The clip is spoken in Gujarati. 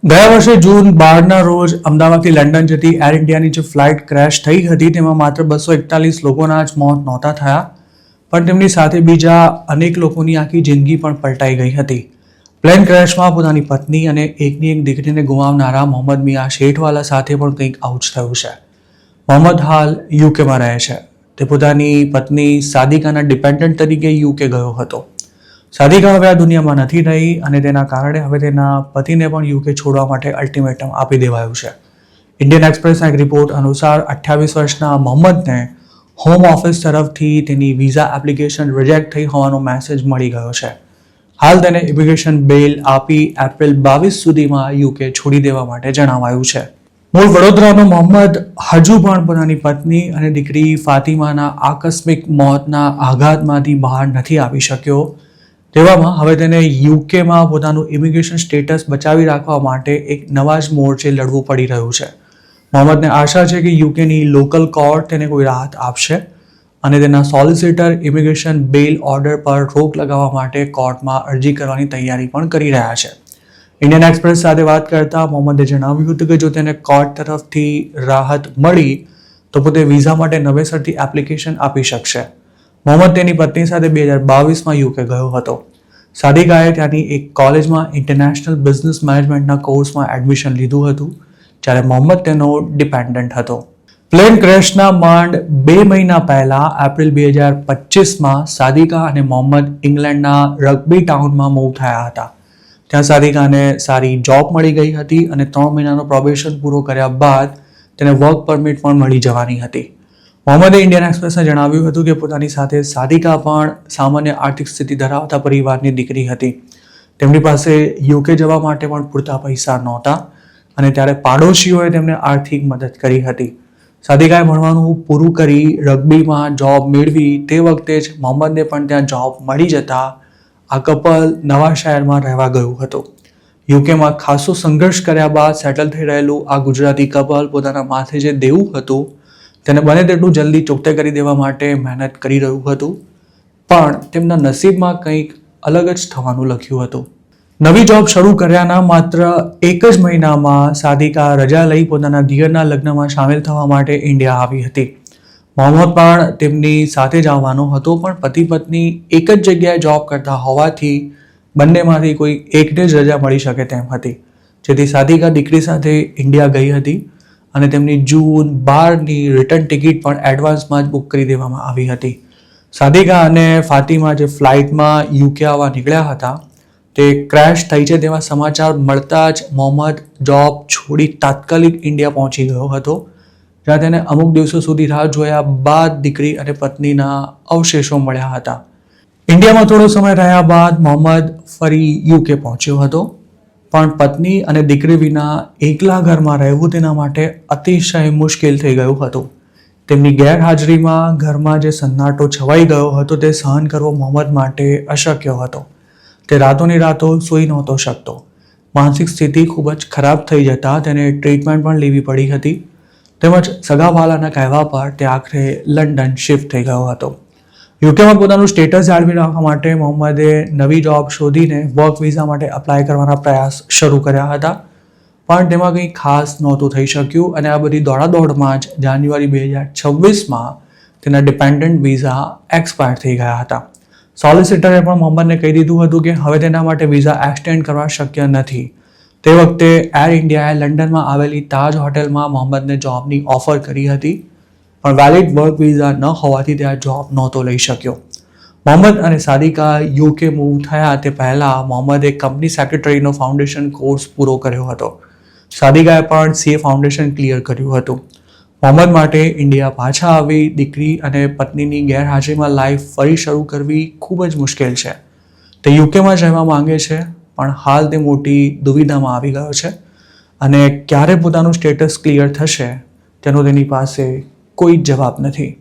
ગયા વર્ષે જૂન 12ના રોજ અમદાવાદથી લંડન જતી એર ઇન્ડિયાની જે ફ્લાઇટ ક્રેશ થઈ હતી તેમાં માત્ર 241 લોકોના જ મોત નહોતા થયા, પણ તેમની સાથે બીજા અનેક લોકોની આખી જિંદગી પણ પલટાઈ ગઈ હતી. પ્લેન ક્રેશમાં પોતાની પત્ની અને એકની એક દીકરીને ગુમાવનારા મોહમ્મદ મિયા શેઠવાલા સાથે પણ કંઈક આવું જ થયું છે. મોહમ્મદ હાલ યુકેમાં રહે છે. તે પોતાની પત્ની સાદિકાના ડિપેન્ડન્ટ તરીકે યુકે ગયો હતો. સાદિકા હવે આ દુનિયામાં નથી રહી અને તેના કારણે હવે તેના પતિને પણ યુકે છોડવા માટે અલ્ટિમેટમ આપી દેવાયું છે. ઇન્ડિયન એક્સપ્રેસના એક રિપોર્ટ અનુસાર 28 વર્ષના મોહમ્મદને હોમ ઓફિસ તરફથી તેની વિઝા એપ્લિકેશન રિજેક્ટ થઈ હોવાનો મેસેજ મળી ગયો છે. હાલ તેને ઇમિગ્રેશન બેલ આપી એપ્રિલ 22 સુધીમાં યુકે છોડી દેવા માટે જણાવાયું છે. મૂળ વડોદરાનો મોહમ્મદ હજુ પણ પોતાની પત્ની અને દીકરી ફાતિમાના આકસ્મિક મોતના આઘાતમાંથી બહાર નથી આવી શક્યો. તેવામાં હવે તેને યુકેમાં પોતાનું ઇમિગ્રેશન સ્ટેટસ બચાવી રાખવા માટે એક નવા જ મોરચે લડવું પડી રહ્યું છે. મોહમ્મદને આશા છે કે યુકેની લોકલ કોર્ટ તેને કોઈ રાહત આપશે અને તેના સોલિસિટર ઇમિગ્રેશન બેલ ઓર્ડર પર રોક લગાવવા માટે કોર્ટમાં અરજી કરવાની તૈયારી પણ કરી રહ્યા છે. ઇન્ડિયન એક્સપ્રેસ સાથે વાત કરતા મોહમ્મદે જણાવ્યું હતું કે જો તેને કોર્ટ તરફથી રાહત મળી તો પોતે વિઝા માટે નવેસરથી એપ્લિકેશન આપી શકશે. મોહમ્મદ તેની પત્ની સાથે 2022માં યુકે ગયો હતો. સાદિકાએ ત્યાંની એક કોલેજમાં ઇન્ટરનેશનલ બિઝનેસ મેનેજમેન્ટના કોર્સમાં એડમિશન લીધું હતું, જ્યારે મોહમ્મદ તેનો ડિપેન્ડન્ટ હતો. પ્લેન ક્રેશના માંડ 2 મહિના પહેલા એપ્રિલ 2025માં સાદિકા અને મોહમ્મદ ઇંગ્લેન્ડના રગ્બી ટાઉનમાં મૂવ થયા હતા. ત્યાં સાદિકાને સારી જોબ મળી ગઈ હતી અને 3 મહિનાનો પ્રોબેશન પૂરો કર્યા બાદ તેને વર્ક પરમિટ પણ મળી જવાની હતી. મોહમ્મદે ઇન્ડિયન એક્સપ્રેસને જણાવ્યું હતું કે પોતાની સાથે સાદિકા પણ સામાન્ય આર્થિક સ્થિતિ ધરાવતા પરિવારની દીકરી હતી. તેમની પાસે યુકે જવા માટે પણ પૂરતા પૈસા નહોતા અને ત્યારે પાડોશીઓએ તેમને આર્થિક મદદ કરી હતી. સાદિકાએ ભણવાનું પૂરું કરી રગ્બીમાં જોબ મેળવી તે વખતે જ મોહમ્મદને પણ ત્યાં જોબ મળી જતા આ કપલ નવા શહેરમાં રહેવા ગયું હતું. યુકેમાં ખાસો સંઘર્ષ કર્યા બાદ સેટલ થઈ રહેલું આ ગુજરાતી કપલ પોતાના માથે જે દેવું હતું તેને બને તેટલું જલ્દી ચૂકતે કરી દેવા માટે મહેનત કરી રહ્યું હતું, પણ તેમના નસીબમાં કંઈક અલગ જ થવાનું લખ્યું હતું. નવી જોબ શરૂ કર્યાના માત્ર 1 જ મહિનામાં સાદિકા રજા લઈ પોતાના દિયરના લગ્નમાં સામેલ થવા માટે ઇન્ડિયા આવી હતી. મોહમ્મદ પણ તેમની સાથે જ આવવાનો હતો, પણ પતિ પત્ની એક જ જગ્યાએ જોબ કરતા હોવાથી બંનેમાંથી કોઈ એકને જ રજા મળી શકે તેમ હતી, જેથી સાદિકા દીકરી સાથે ઇન્ડિયા ગઈ હતી અને તેમની જૂન 12ની રિટર્ન ટિકિટ પણ એડવાન્સમાં જ બુક કરી દેવામાં આવી હતી. સાદિકા અને ફાતિમા જે ફ્લાઇટમાં યુકે આવવા નીકળ્યા હતા તે ક્રેશ થઈ છે તેવા સમાચાર મળતા જ મોહમ્મદ જોબ છોડી તાત્કાલિક ઇન્ડિયા પહોંચી ગયો હતો, જ્યાં તેને અમુક દિવસો સુધી રાહ જોયા બાદ દીકરી અને પત્નીના અવશેષો મળ્યા હતા. ઇન્ડિયામાં થોડો સમય રહ્યા બાદ મોહમ્મદ ફરી યુકે પહોંચ્યો હતો, પણ પત્ની અને દીકરી વિના એકલા ઘરમાં રહેવું તેના માટે અતિશય મુશ્કેલ થઈ ગયું હતું. તેમની ગેરહાજરીમાં ઘરમાં જે સન્નાટો છવાઈ ગયો હતો તે સહન કરવો મોહમ્મદ માટે અશક્ય હતો. તે રાતોની રાતો સૂઈ નહોતો શકતો. માનસિક સ્થિતિ ખૂબ જ ખરાબ થઈ જતા તેને ટ્રીટમેન્ટ પણ લેવી પડી હતી, તેમજ સગાવાલાના કહેવા પર તે આખરે લંડન શિફ્ટ થઈ ગયો હતો. યુકેમાં પોતાનું સ્ટેટસ જાળવી રાખવા માટે મોહમ્મદે નવી જોબ શોધીને વર્ક વિઝા માટે અપ્લાય કરવાના પ્રયાસ શરૂ કર્યા હતા, પણ તેમાં કંઈ ખાસ નહોતું થઈ શક્યું અને આ બધી દોડાદોડમાં જ જાન્યુઆરી 2026માં તેના ડિપેન્ડન્ટ વિઝા એક્સપાયર થઈ ગયા હતા. સોલિસિટરે પણ મોહમ્મદને કહી દીધું હતું કે હવે તેના માટે વિઝા એક્સટેન્ડ કરવા શક્ય નથી. તે વખતે એર ઇન્ડિયાએ લંડનમાં આવેલી તાજ હોટેલમાં મોહમ્મદને જોબની ઓફર કરી હતી, પણ વેલિડ વર્ક વિઝા ન હોવાથી તે આ જોબ નહોતો લઈ શક્યો. મોહમ્મદ અને સાદિકા યુકે મૂવ થયા તે પહેલાં મોહમ્મદે કંપની સેક્રેટરીનો ફાઉન્ડેશન કોર્સ પૂરો કર્યો હતો. સાદિકાએ પણ CA ફાઉન્ડેશન ક્લિયર કર્યું હતું. મોહમ્મદ માટે ઇન્ડિયા પાછા આવી દીકરી અને પત્નીની ગેરહાજરીમાં લાઈફ ફરી શરૂ કરવી ખૂબ જ મુશ્કેલ છે. તે યુકેમાં જ રહેવા માંગે છે, પણ હાલ તે મોટી દુવિધામાં આવી ગયો છે અને ક્યારે પોતાનું સ્ટેટસ ક્લિયર થશે તેનો તેની પાસે કોઈ જવાબ નથી.